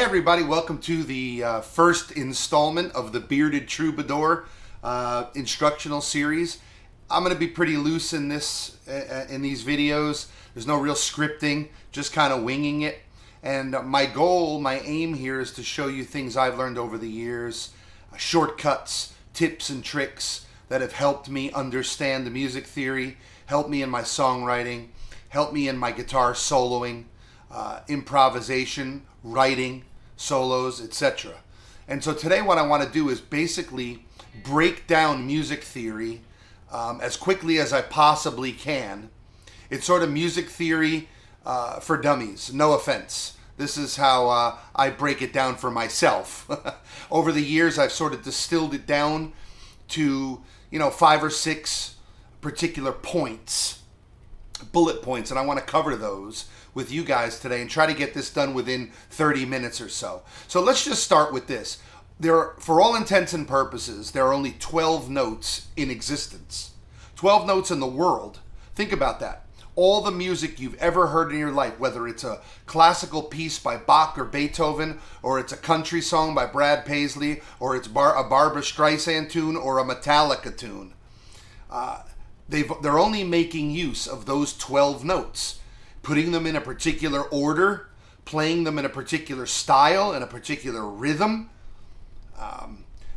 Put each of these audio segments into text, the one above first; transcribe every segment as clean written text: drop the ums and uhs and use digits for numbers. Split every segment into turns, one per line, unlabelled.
everybody, welcome to the first installment of the Bearded Troubadour instructional series. I'm going to be pretty loose in these videos. There's no real scripting, just kind of winging it. And my aim here is to show you things I've learned over the years, shortcuts, tips and tricks that have helped me understand the music theory, helped me in my songwriting, helped me in my guitar soloing, improvisation, writing, solos, etc. And so today what I want to do is basically break down music theory as quickly as I possibly can. It's sort of music theory for dummies, no offense. This is how I break it down for myself. Over the years I've sort of distilled it down to 5 or 6 particular points, bullet points, and I want to cover those with you guys today and try to get this done within 30 minutes or so. So let's just start with this. For all intents and purposes, there are only 12 notes in existence. 12 notes in the world. Think about that. All the music you've ever heard in your life, whether it's a classical piece by Bach or Beethoven, or it's a country song by Brad Paisley, or it's a Barbra Streisand tune, or a Metallica tune, they're only making use of those 12 notes, putting them in a particular order, playing them in a particular style, in a particular rhythm,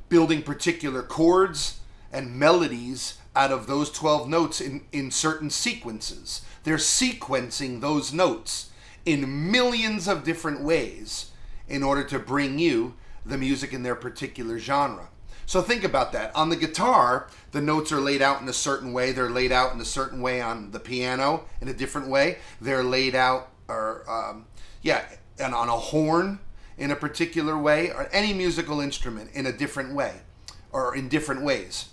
building particular chords and melodies out of those 12 notes in certain sequences. They're sequencing those notes in millions of different ways in order to bring you the music in their particular genre. So think about that. On the guitar, the notes are laid out in a certain way. They're laid out in a certain way on the piano, in a different way. They're laid out, and on a horn in a particular way, or any musical instrument in a different way, or in different ways.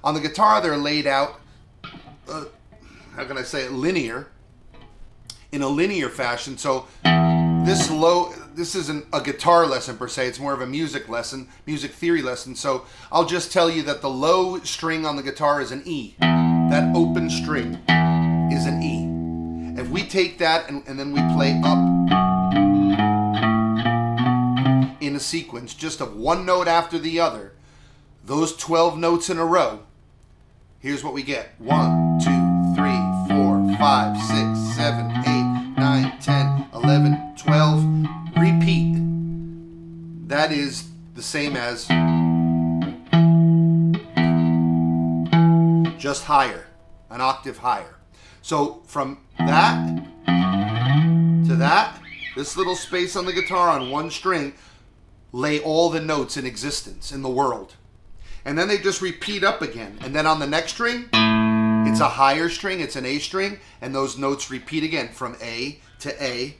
On the guitar, they're laid out, linear, in a linear fashion. So this isn't a guitar lesson per se, it's more of a music lesson, music theory lesson. So I'll just tell you that the low string on the guitar is an E. That open string is an E. If we take that and then we play up in a sequence just of one note after the other, those 12 notes in a row, here's what we get. 1, 2, 3, 4, 5, 6, 7, 8, 9, 10, 11, 12. Repeat. That is the same as just higher, an octave higher. So from that to that, this little space on the guitar on one string, lay all the notes in existence in the world. And then they just repeat up again. And then on the next string, it's a higher string, it's an A string, and those notes repeat again from A to A,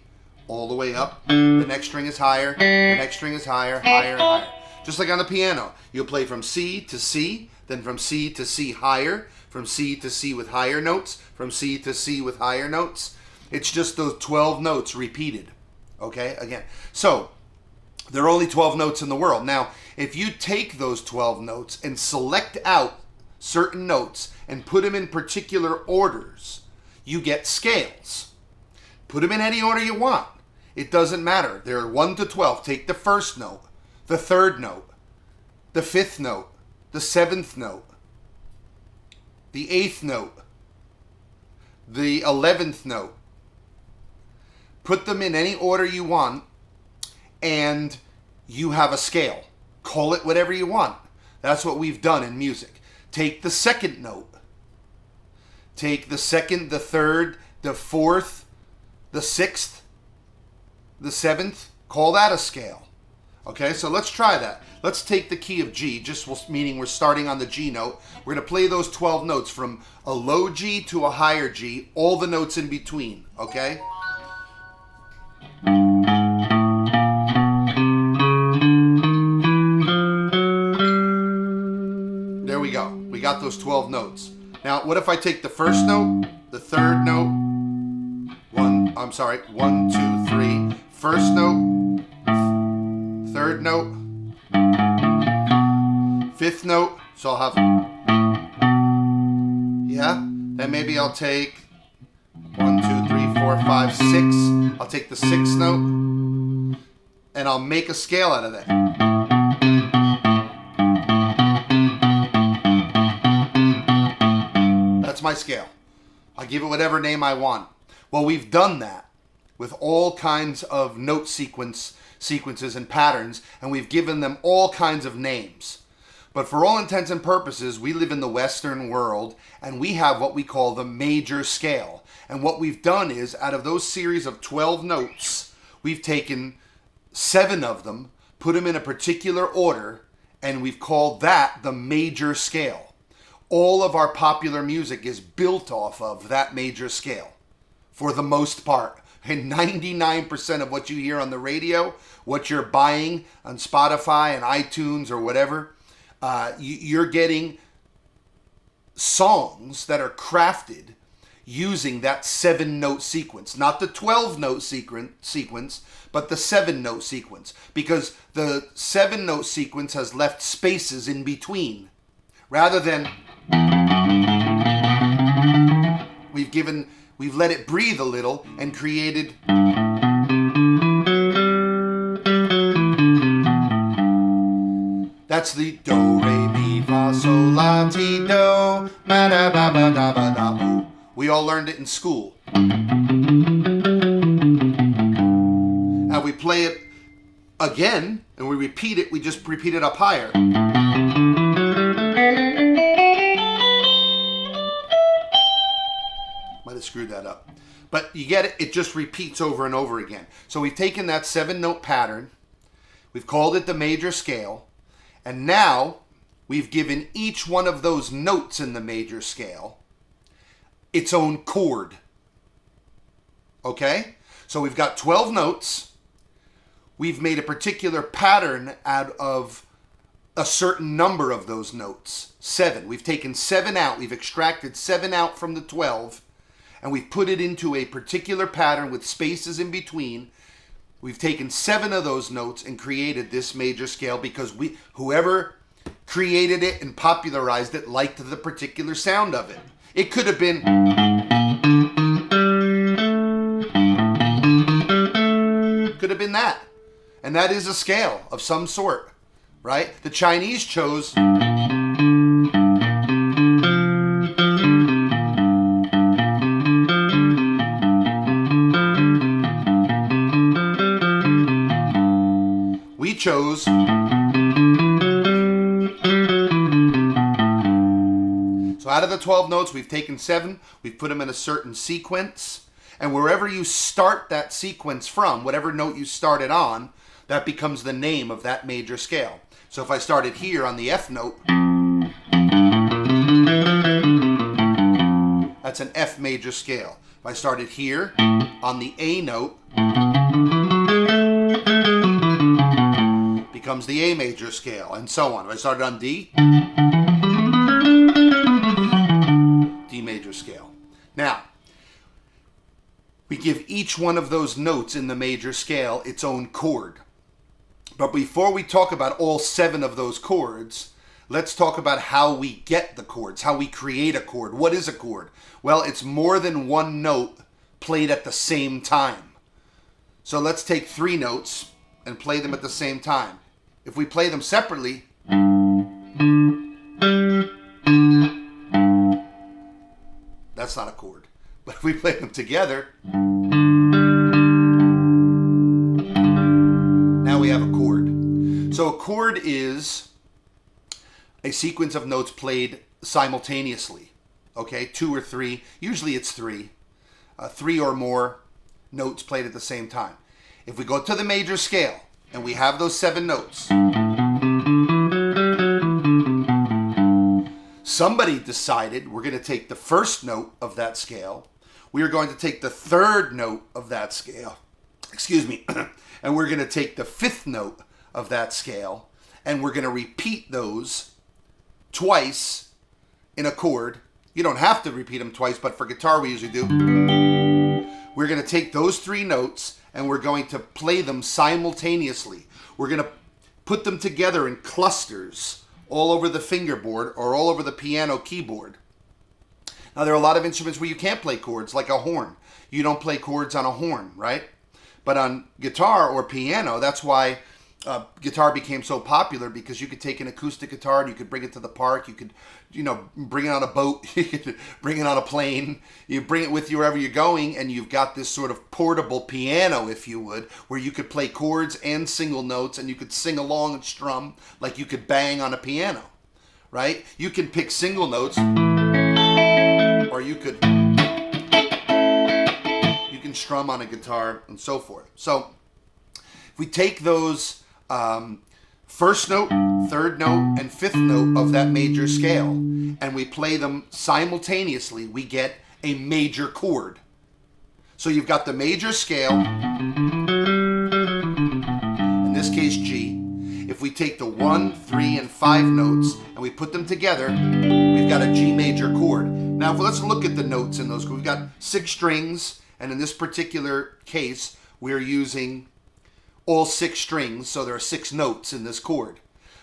all the way up. The next string is higher, the next string is higher, higher, higher. Just like on the piano, you'll play from C to C, then from C to C higher, from C to C with higher notes, from C to C with higher notes. It's just those 12 notes repeated, okay, again. So, there are only 12 notes in the world. Now, if you take those 12 notes and select out certain notes and put them in particular orders, you get scales. Put them in any order you want. It doesn't matter. They're 1 to 12. Take the first note, the third note, the fifth note, the seventh note, the eighth note, the 11th note. Put them in any order you want, and you have a scale. Call it whatever you want. That's what we've done in music. Take the second note. Take the second, the third, the fourth, the sixth, the seventh. Call that a scale. Okay, so let's try that. Let's take the key of G, just meaning we're starting on the G note. We're going to play those 12 notes from a low G to a higher G, all the notes in between, okay? There we go. We got those 12 notes. Now, what if I take the first note, the third note, 1, 2, 3, first note, third note, fifth note, so I'll have, then maybe I'll take 1, 2, 3, 4, 5, 6, I'll take the sixth note, and I'll make a scale out of that. That's my scale. I'll give it whatever name I want. Well, we've done that with all kinds of note sequences and patterns, and we've given them all kinds of names. But for all intents and purposes, we live in the Western world, and we have what we call the major scale. And what we've done is, out of those series of 12 notes, we've taken 7 of them, put them in a particular order, and we've called that the major scale. All of our popular music is built off of that major scale, for the most part. And 99% of what you hear on the radio, what you're buying on Spotify and iTunes or whatever, you're getting songs that are crafted using that 7-note sequence. Not the 12-note sequence, but the 7-note sequence. Because the 7-note sequence has left spaces in between. Rather than we've let it breathe a little and created that's the do, re, mi, fa, sol, la, ti, do, ma, da, ba, ba, da, ba, da, oo. We all learned it in school. Now we play it again and we repeat it. We just repeat it up higher. Might have screwed that up. But you get it. It just repeats over and over again. So we've taken that 7-note pattern. We've called it the major scale. And now we've given each one of those notes in the major scale its own chord. Okay? So we've got 12 notes. We've made a particular pattern out of a certain number of those notes. 7. We've taken 7 out. We've extracted 7 out from the 12. And we've put it into a particular pattern with spaces in between. We've taken 7 of those notes and created this major scale because whoever created it and popularized it liked the particular sound of it. It could have been that. And that is a scale of some sort, right? The Chinese chose chose so out of the 12 notes we've taken 7, we've put them in a certain sequence, and wherever you start that sequence from, whatever note you started on, that becomes the name of that major scale. So if I started here on the F note, that's an F major scale. If I started here on the A note, becomes the A major scale, and so on. If I started on D, D major scale. Now, we give each one of those notes in the major scale its own chord. But before we talk about all 7 of those chords, let's talk about how we get the chords, how we create a chord. What is a chord? Well, it's more than one note played at the same time. So let's take 3 notes and play them at the same time. If we play them separately, that's not a chord. But if we play them together, now we have a chord. So a chord is a sequence of notes played simultaneously. Okay, 2 or 3. Usually it's 3. 3 or more notes played at the same time. If we go to the major scale, and we have those 7 notes. Somebody decided we're going to take the first note of that scale. We are going to take the 3rd note of that scale. And we're going to take the 5th note of that scale. And we're going to repeat those twice in a chord. You don't have to repeat them twice, but for guitar we usually do. We're going to take those 3 notes and we're going to play them simultaneously. We're going to put them together in clusters all over the fingerboard or all over the piano keyboard. Now, there are a lot of instruments where you can't play chords, like a horn. You don't play chords on a horn, right? But on guitar or piano, that's why guitar became so popular, because you could take an acoustic guitar and you could bring it to the park. You could, bring it on a boat. You could bring it on a plane. You bring it with you wherever you're going, and you've got this sort of portable piano, if you would, where you could play chords and single notes, and you could sing along and strum like you could bang on a piano, right? You can pick single notes, or you can strum on a guitar and so forth. So if we take those first note, third note, and fifth note of that major scale, and we play them simultaneously, we get a major chord. So you've got the major scale, in this case G. If we take the 1, 3, and 5 notes and we put them together, we've got a G major chord. Now let's look at the notes in those chords. We've got 6 strings, and in this particular case, we're using all 6 strings, so there are 6 notes in this chord.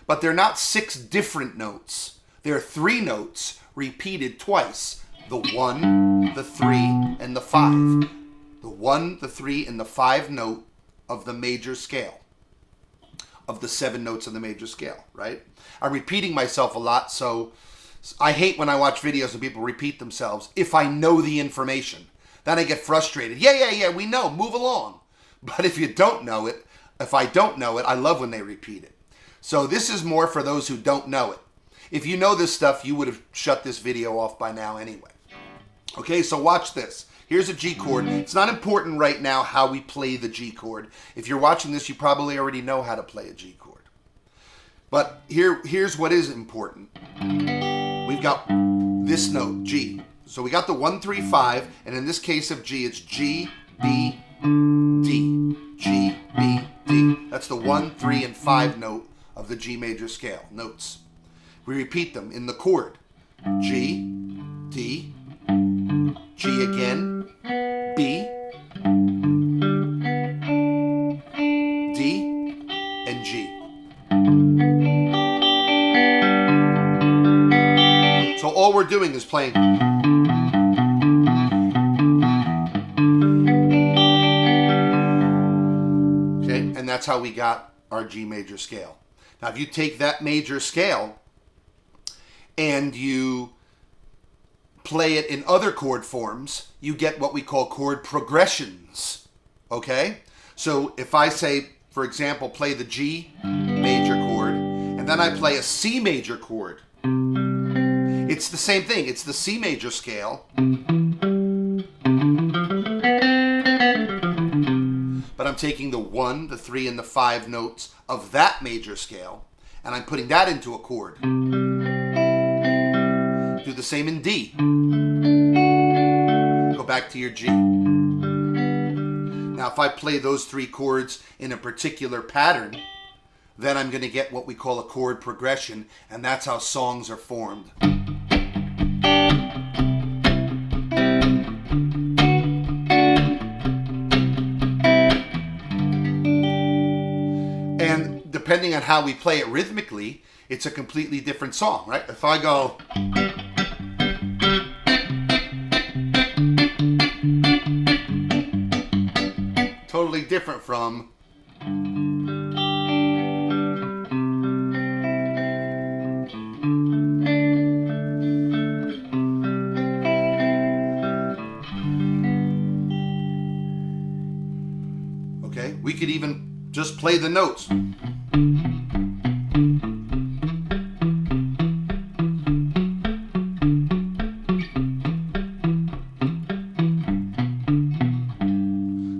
But they're not 6 different notes. There are 3 notes repeated twice. The 1, the 3, and the 5. The 1, the 3, and the 5 note of the major scale. Of the 7 notes of the major scale, right? I'm repeating myself a lot, so I hate when I watch videos and people repeat themselves if I know the information. Then I get frustrated. Yeah, we know, move along. But if you don't know it, if I don't know it, I love when they repeat it. So this is more for those who don't know it. If you know this stuff, you would have shut this video off by now anyway. Okay, so watch this. Here's a G chord. It's not important right now how we play the G chord. If you're watching this, you probably already know how to play a G chord. But here's what is important. We've got this note, G. So we got the 1, 3, 5, and in this case of G, it's G, B, D. G, B, D. That's the 1, 3, and 5 note of the G major scale notes. We repeat them in the chord. G, D, G again, B, D, and G. So all we're doing is playing. And that's how we got our G major scale. Now, if you take that major scale and you play it in other chord forms, you get what we call chord progressions. Okay? So if I say, for example, play the G major chord, and then I play a C major chord, it's the same thing. It's the C major scale. But I'm taking the 1, the 3, and the 5 notes of that major scale, and I'm putting that into a chord. Do the same in D. Go back to your G. Now, if I play those 3 chords in a particular pattern, then I'm going to get what we call a chord progression, and that's how songs are formed. And depending on how we play it rhythmically, it's a completely different song, right? If I go... totally different from... Okay, we could even just play the notes.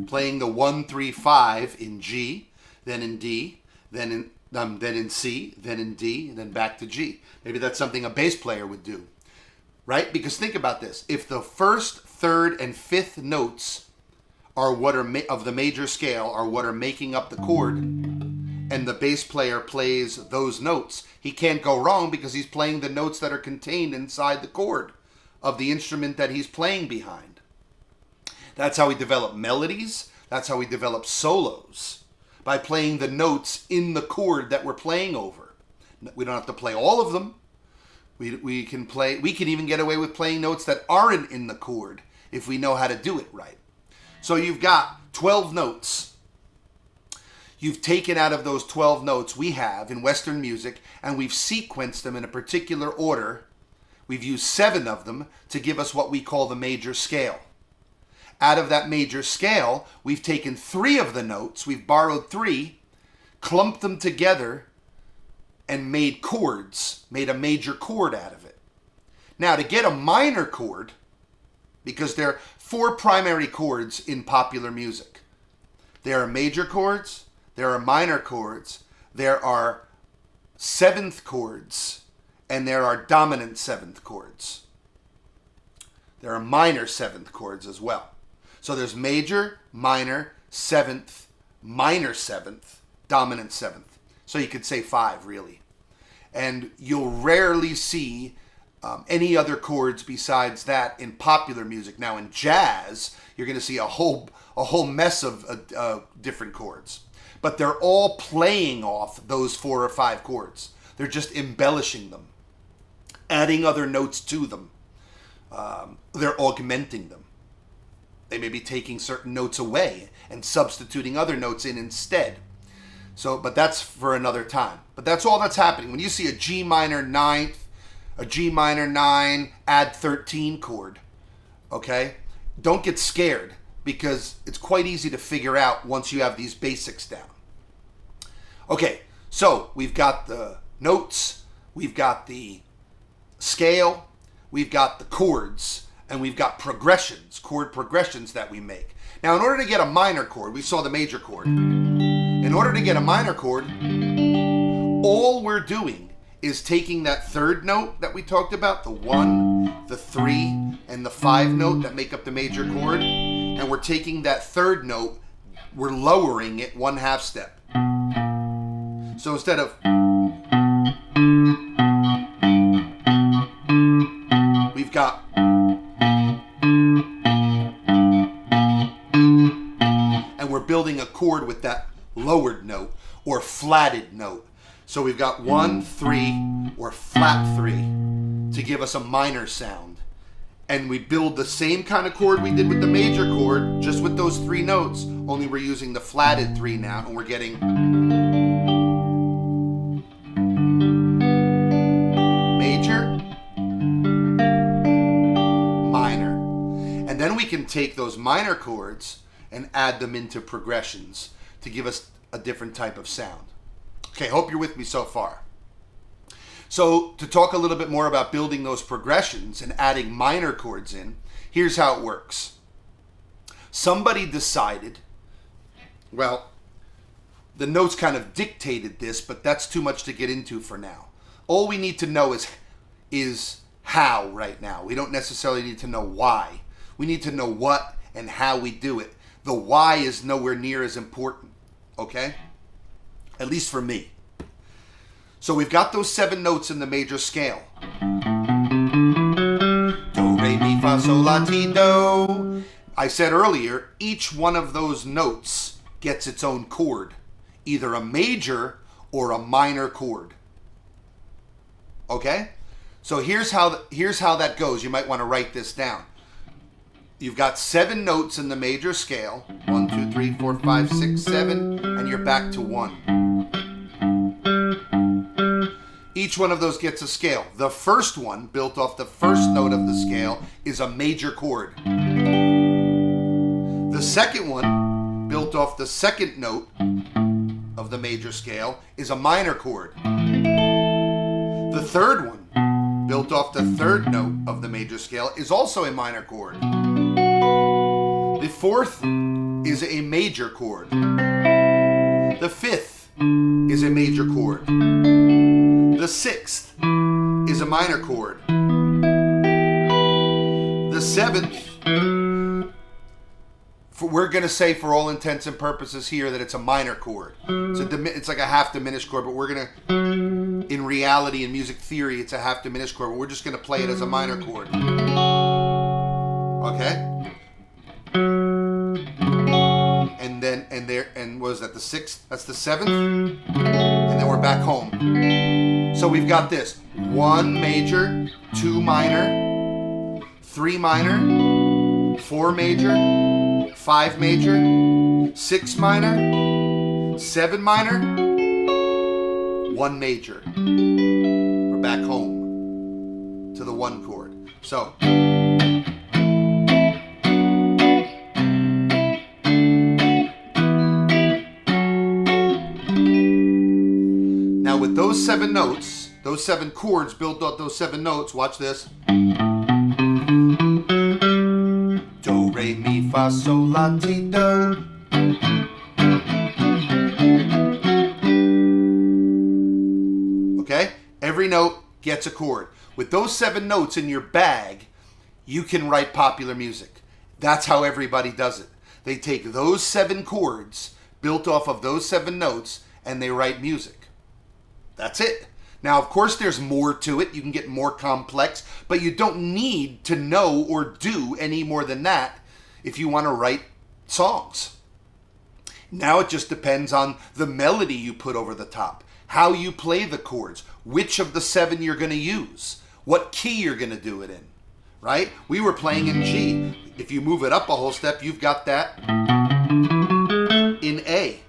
Playing the 1, 3, 5 in G, then in D, then in C, then in D, and then back to G. Maybe that's something a bass player would do, right? Because think about this. If the first, third, and fifth notes are what are of the major scale are what are making up the chord, and the bass player plays those notes, he can't go wrong because he's playing the notes that are contained inside the chord of the instrument that he's playing behind. That's how we develop melodies. That's how we develop solos, by playing the notes in the chord that we're playing over. We don't have to play all of them. We can even get away with playing notes that aren't in the chord if we know how to do it right. So you've got 12 notes you've taken out of those 12 notes we have in Western music, and we've sequenced them in a particular order. We've used 7 of them to give us what we call the major scale. Out of that major scale, we've taken 3 of the notes, we've borrowed 3, clumped them together, and made chords, made a major chord out of it. Now, to get a minor chord, because there are 4 primary chords in popular music. There are major chords, there are minor chords, there are 7th chords, and there are dominant 7th chords. There are minor 7th chords as well. So there's major, minor, 7th, minor 7th, dominant 7th. So you could say 5, really. And you'll rarely see any other chords besides that in popular music. Now in jazz, you're going to see a whole mess of different chords. But they're all playing off those 4 or 5 chords. They're just embellishing them, adding other notes to them. They're augmenting them. They may be taking certain notes away and substituting other notes in instead. So, but that's for another time. But that's all that's happening. When you see a G minor 9th, a G minor 9, add 13 chord, okay? Don't get scared, because it's quite easy to figure out once you have these basics down. Okay, so we've got the notes, we've got the scale, we've got the chords, and we've got progressions, chord progressions that we make. Now, in order to get a minor chord, we saw the major chord. In order to get a minor chord, all we're doing is taking that 3rd note that we talked about, the 1, the 3, and the 5 note that make up the major chord, and we're taking that 3rd note, we're lowering it 1/2 step. So instead of, we've got, and we're building a chord with that lowered note or flatted note. So we've got 1, 3, or flat 3 to give us a minor sound. And we build the same kind of chord we did with the major chord, just with those 3 notes, only we're using the flatted 3 now, and we're getting major, minor. And then we can take those minor chords and add them into progressions to give us a different type of sound. Okay, hope you're with me so far. So to talk a little bit more about building those progressions and adding minor chords in, here's how it works. Somebody decided, well, the notes kind of dictated this, but that's too much to get into for now. All we need to know is how right now. We don't necessarily need to know why. We need to know what and how we do it. The why is nowhere near as important, okay? At least for me. So we've got those 7 notes in the major scale. Do, re, mi, fa, sol, la, ti, do. I said earlier, each one of those notes gets its own chord, either a major or a minor chord. Okay? So here's how that goes. You might want to write this down. You've got 7 notes in the major scale. 1, 2, 3, 4, 5, 6, 7, and you're back to 1. Each one of those gets a scale. The first one, built off the first note of the scale, is a major chord. The second one, built off the second note of the major scale, is a minor chord. The third one, built off the third note of the major scale, is also a minor chord. The fourth is a major chord. The fifth is a major chord. The sixth is a minor chord. The seventh, we're going to say for all intents and purposes here that it's a minor chord. It's like a half diminished chord, but we're going to, in reality, in music theory, it's a half diminished chord, but we're just going to play it as a minor chord. Okay? And what is that, the sixth? That's the seventh. And then we're back home. So we've got this: 1 major, 2 minor, 3 minor, 4 major, 5 major, 6 minor, 7 minor, 1 major. We're back home to the 1 chord. So, now with those 7 notes, those 7 chords built off those 7 notes, watch this. Do, re, mi, fa, sol, la, ti, do. Okay? Every note gets a chord. With those 7 notes in your bag, you can write popular music. That's how everybody does it. They take those 7 chords built off of those 7 notes and they write music. That's it. Now, of course, there's more to it. You can get more complex, but you don't need to know or do any more than that if you want to write songs. Now it just depends on the melody you put over the top, how you play the chords, which of the 7 you're going to use, what key you're going to do it in, right? We were playing in G. If you move it up a whole step, you've got that in A.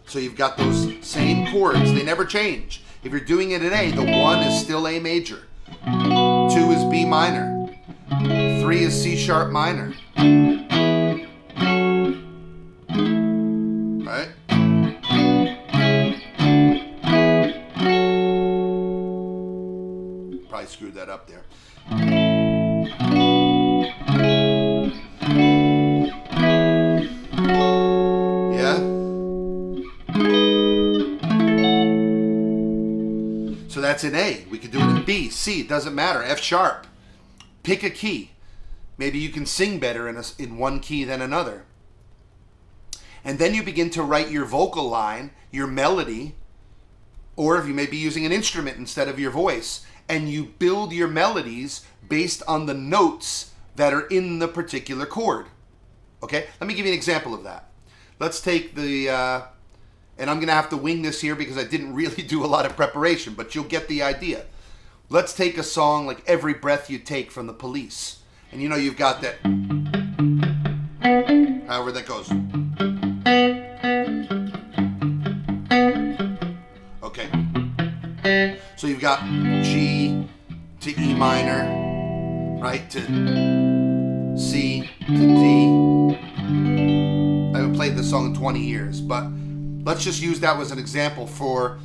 So you've got those same chords. They never change. If you're doing it in A, the 1 is still A major. 2 is B minor. 3 is C sharp minor. Right? Probably screwed that up there. So that's in A. We could do it in B, C, it doesn't matter. F sharp. Pick a key. Maybe you can sing better in one key than another. And then you begin to write your vocal line, your melody, or if you may be using an instrument instead of your voice, and you build your melodies based on the notes that are in the particular chord. Okay? Let me give you an example of that. Let's take the... and I'm going to have to wing this here because I didn't really do a lot of preparation, but you'll get the idea. Let's take a song like Every Breath You Take from the Police. And you know you've got that, however that goes. Okay. So you've got G to E minor, right, to C to D. I haven't played this song in 20 years, but let's just use that as an example for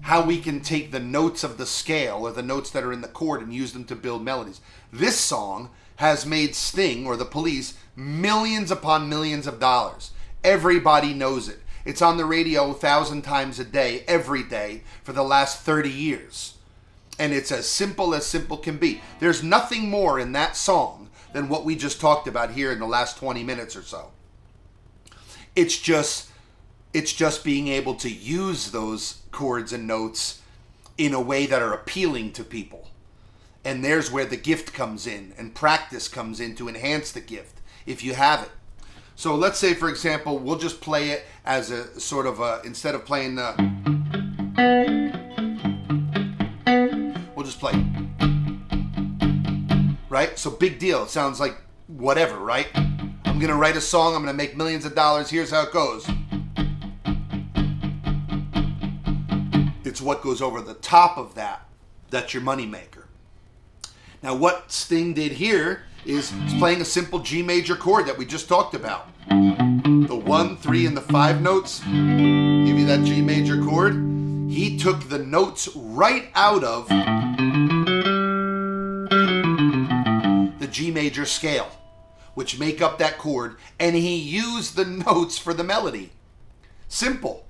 how we can take the notes of the scale or the notes that are in the chord and use them to build melodies. This song has made Sting or the Police millions upon millions of dollars. Everybody knows it. It's on the radio 1,000 times a day, every day, for the last 30 years. And it's as simple can be. There's nothing more in that song than what we just talked about here in the last 20 minutes or so. It's just being able to use those chords and notes in a way that are appealing to people. And there's where the gift comes in and practice comes in to enhance the gift, if you have it. So let's say, for example, we'll just play it as a sort of a, instead of playing the, we'll just play. Right? So big deal. It sounds like whatever, right? I'm going to write a song. I'm going to make millions of dollars. Here's how it goes. It's what goes over the top of that that's your money maker. Now what Sting did here is he's playing a simple G major chord that we just talked about. The 1, 3, and the 5 notes give you that G major chord. He took the notes right out of the G major scale, which make up that chord, and he used the notes for the melody. Simple.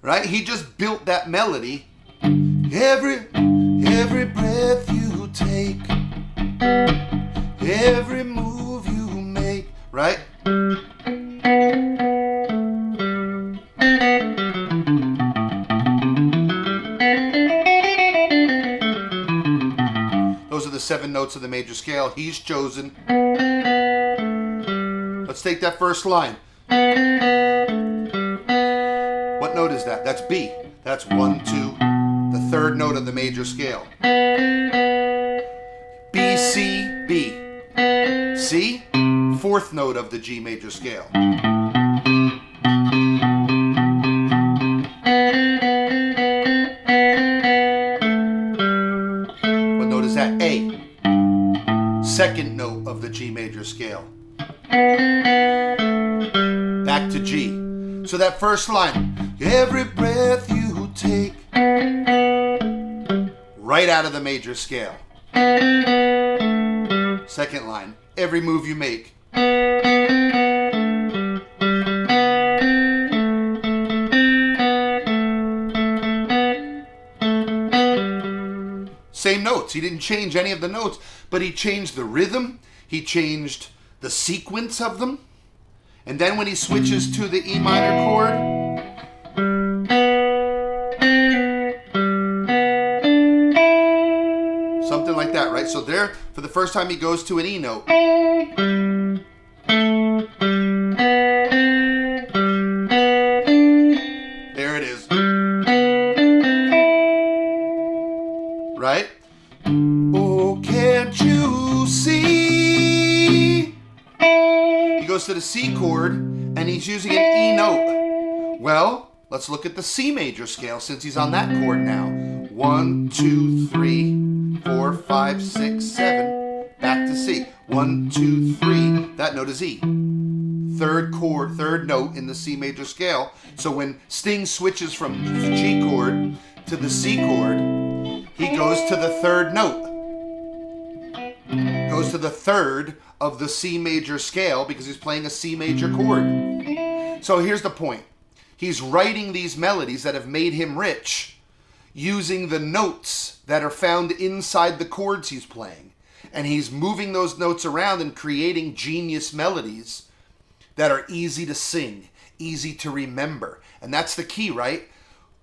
Right? He just built that melody. Every breath you take, every move you make, right? Those are the 7 notes of the major scale he's chosen. Let's take that first line. What note is that? That's B. That's 1, 2, the 3rd note of the major scale. B, C, B. C, 4th note of the G major scale. second note of the G major scale. Back to G. So that first line, every breath you take, right out of the major scale. Second line, every move you make. Same notes. He didn't change any of the notes, but he changed the rhythm. He changed the sequence of them. And then when he switches to the E minor chord, something like that, right? So there, for the first time, he goes to an E note. There it is. Right? Oh, can't you see? He goes to the C chord, and he's using an E note. Well, let's look at the C major scale since he's on that chord now. 1, 2, 3, 4, 5, 6, 7. Back to C. 1, 2, 3. That note is E. Third chord, third note in the C major scale. So when Sting switches from the G chord to the C chord, he goes to the third note. Goes to the third of the C major scale because he's playing a C major chord. So here's the point. He's writing these melodies that have made him rich using the notes that are found inside the chords he's playing. And he's moving those notes around and creating genius melodies that are easy to sing, easy to remember. And that's the key, right?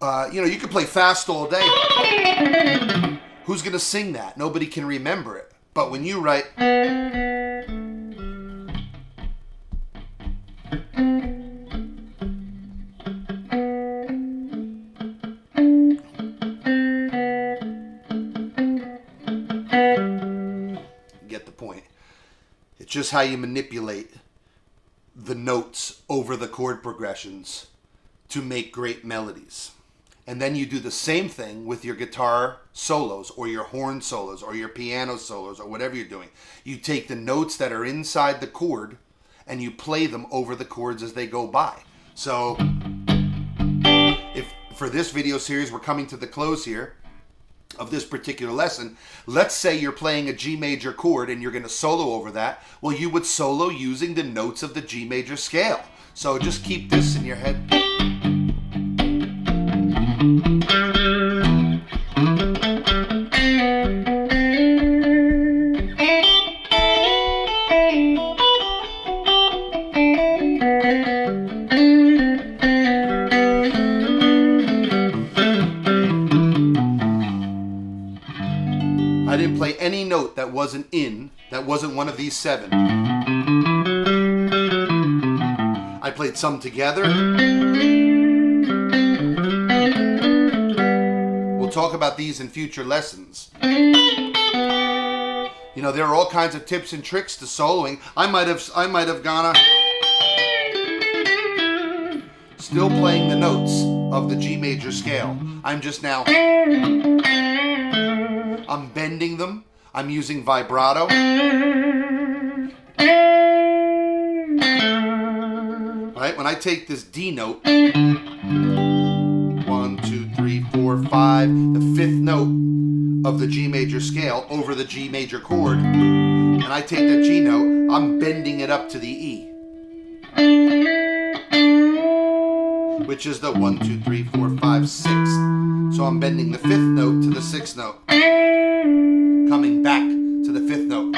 You can play fast all day. Who's going to sing that? Nobody can remember it. But when you write... Get the point. It's just how you manipulate the notes over the chord progressions to make great melodies. And then you do the same thing with your guitar solos or your horn solos or your piano solos or whatever you're doing. You take the notes that are inside the chord and you play them over the chords as they go by. So if for this video series, we're coming to the close here of this particular lesson. Let's say you're playing a G major chord and you're going to solo over that. Well, you would solo using the notes of the G major scale. So just keep this in your head. I didn't play any note that wasn't one of these 7. I played some together. We'll talk about these in future lessons. You know, there are all kinds of tips and tricks to soloing. I might have gone still playing the notes of the G major scale. I'm just now I'm bending them. I'm using vibrato. Right? When I take this D note, 1, 2, 3, 4, 5, the 5th note of the G major scale over the G major chord, and I take that G note, I'm bending it up to the E, which is the 1, 2, 3, 4, 5, 6th. So I'm bending the 5th note to the 6th note, coming back to the 5th note,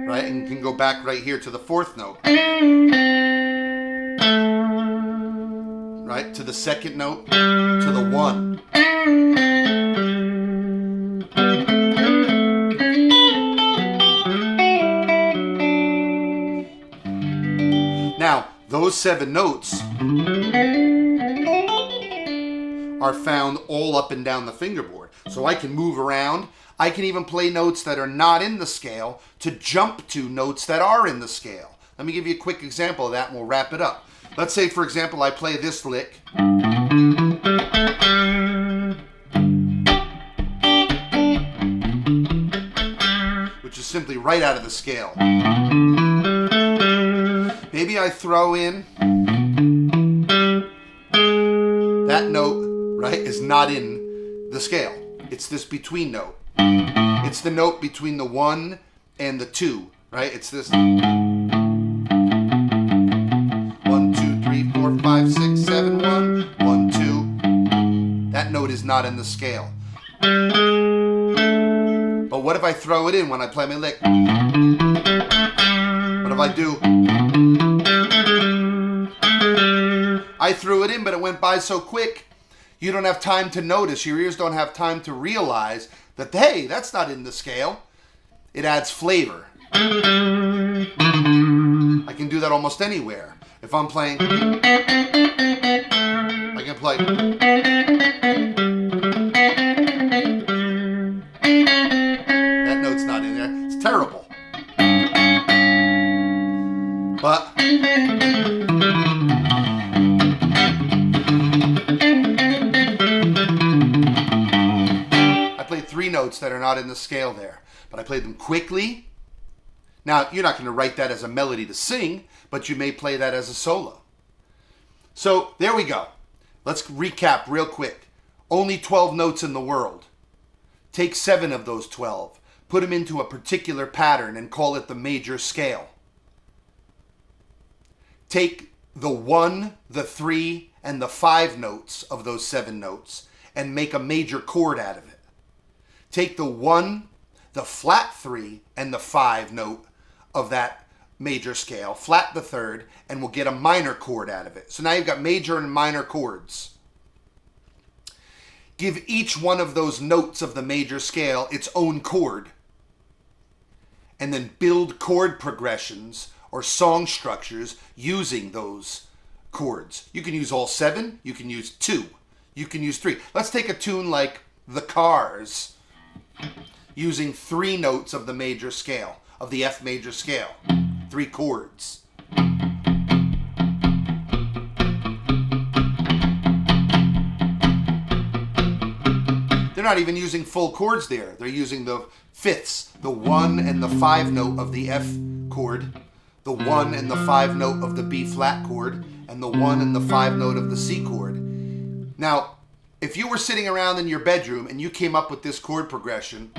right? And can go back right here to the 4th note, right? To the 2nd note, to the 1. Now, those 7 notes are found all up and down the fingerboard. So I can move around. I can even play notes that are not in the scale to jump to notes that are in the scale. Let me give you a quick example of that and we'll wrap it up. Let's say, for example, I play this lick. right out of the scale. Maybe I throw in that note, right, is not in the scale. It's this between note. It's the note between the 1 and the 2, right? It's this 1, 2, 3, 4, 5, 6, 7, 1, 1, 2. That note is not in the scale. But what if I throw it in when I play my lick? What if I do? I threw it in, but it went by so quick, you don't have time to notice. Your ears don't have time to realize that, hey, that's not in the scale. It adds flavor. I can do that almost anywhere. If I'm playing, I can play. That note's not in there. It's terrible. But I played 3 notes that are not in the scale there. But I played them quickly. Now, you're not going to write that as a melody to sing, but you may play that as a solo. So, there we go. Let's recap real quick. Only 12 notes in the world. Take 7 of those 12. Put them into a particular pattern and call it the major scale. Take the 1, the 3, and the 5 notes of those 7 notes and make a major chord out of it. Take the 1, the flat 3, and the 5 note of that major scale, flat the 3rd, and we'll get a minor chord out of it. So now you've got major and minor chords. Give each one of those notes of the major scale its own chord, and then build chord progressions or song structures using those chords. You can use all 7, you can use 2, you can use 3. Let's take a tune like The Cars, using 3 notes of the major scale, of the F major scale, 3 chords. They're not even using full chords there. They're using the fifths, the 1 and the 5 note of the F chord, the 1 and the 5 note of the B flat chord, and the 1 and the 5 note of the C chord. Now, if you were sitting around in your bedroom and you came up with this chord progression,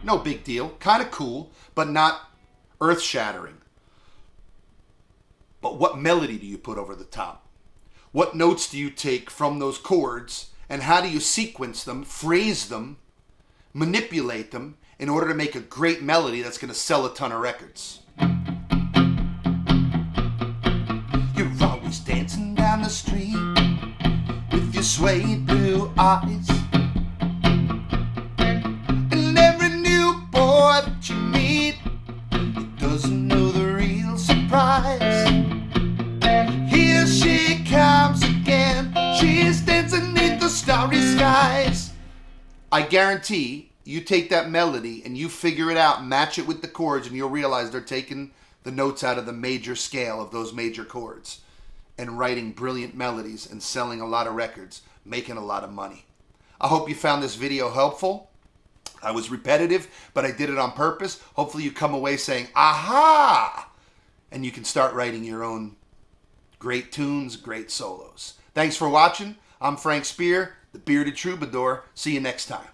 no big deal, kind of cool, but not earth-shattering. But what melody do you put over the top? What notes do you take from those chords, and how do you sequence them, phrase them, manipulate them in order to make a great melody that's going to sell a ton of records? You're always dancing down the street with your swaying blue eyes, and every new boy that you meet, he doesn't know the real surprise. Here she comes again, she's dancing in the starry skies. I guarantee you take that melody and you figure it out, match it with the chords, and you'll realize they're taking the notes out of the major scale of those major chords and writing brilliant melodies and selling a lot of records, making a lot of money. I hope you found this video helpful. I was repetitive, but I did it on purpose. Hopefully you come away saying, aha! And you can start writing your own great tunes, great solos. Thanks for watching. I'm Frank Speer, the Bearded Troubadour. See you next time.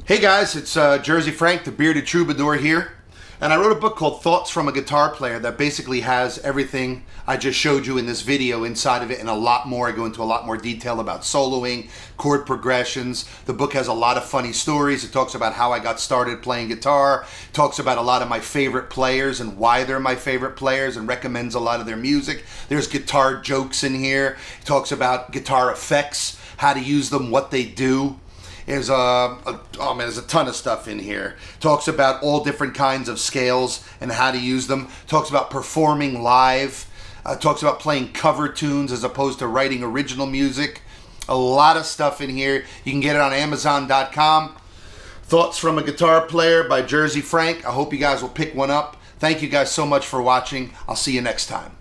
Hey guys, it's Jersey Frank, the Bearded Troubadour here. And I wrote a book called Thoughts from a Guitar Player that basically has everything I just showed you in this video inside of it and a lot more. I go into a lot more detail about soloing, chord progressions. The book has a lot of funny stories. It talks about how I got started playing guitar. It talks about a lot of my favorite players and why they're my favorite players and recommends a lot of their music. There's guitar jokes in here. It talks about guitar effects, how to use them, what they do. There's there's a ton of stuff in here. Talks about all different kinds of scales and how to use them. Talks about performing live. Talks about playing cover tunes as opposed to writing original music. A lot of stuff in here. You can get it on Amazon.com. Thoughts from a Guitar Player by Jersey Frank. I hope you guys will pick one up. Thank you guys so much for watching. I'll see you next time.